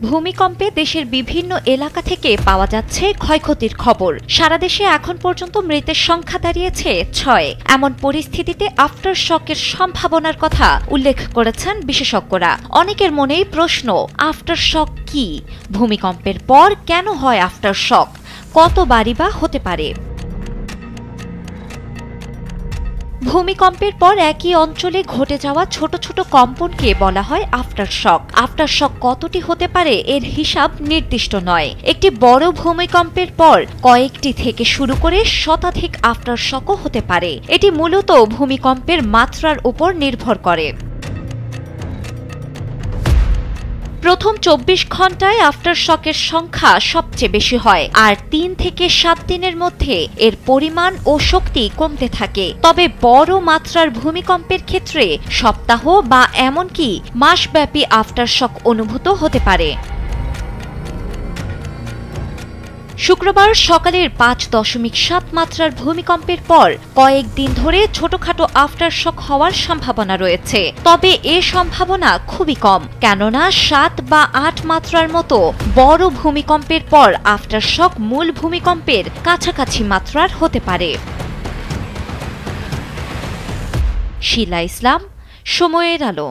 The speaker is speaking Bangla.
ভূমিকম্পে দেশের বিভিন্ন এলাকা থেকে পাওয়া যাচ্ছে ক্ষয়ক্ষতির খবর। সারা দেশে এখন পর্যন্ত মৃতের সংখ্যা দাঁড়িয়েছে ৬। এমন পরিস্থিতিতে আফটার শকের সম্ভাবনার কথা উল্লেখ করেছেন বিশেষজ্ঞরা। অনেকের মনেই প্রশ্ন, আফটার শক কি? ভূমিকম্পের পর কেন হয় আফটার শক? কতবারই বা হতে পারে? ভূমিকম্পের পর একই অঞ্চলে ঘটে যাওয়া ছোট ছোট কম্পনকে বলা হয় আফটার শক। আফটার শক কতটি হতে পারে এর হিসাব নির্দিষ্ট নয়। একটি বড় ভূমিকম্পের পর কয়েকটি থেকে শুরু করে শতাধিক আফটার শকও হতে পারে। এটি মূলত ভূমিকম্পের মাত্রার উপর নির্ভর করে। প্রথম ২৪ ঘন্টায় আফটার শকের সংখ্যা সবচেয়ে বেশি হয়, আর ৩ থেকে ৭ দিনের মধ্যে এর পরিমাণ ও শক্তি কমতে থাকে। তবে বড় মাত্রার ভূমিকম্পের ক্ষেত্রে সপ্তাহ বা এমনকি মাসব্যাপী আফটার শক অনুভূত হতে পারে। শুক্রবার সকালের ৫.৭ মাত্রার ভূমিকম্পের পর কয়েকদিন ধরে ছোটখাটো আফটার শক হওয়ার সম্ভাবনা রয়েছে। তবে এ সম্ভাবনা খুবই কম, কেননা ৭ বা ৮ মাত্রার মতো বড় ভূমিকম্পের পর আফটার শক মূল ভূমিকম্পের কাছাকাছি মাত্রার হতে পারে। শিলা ইসলাম, সময়ের আলো।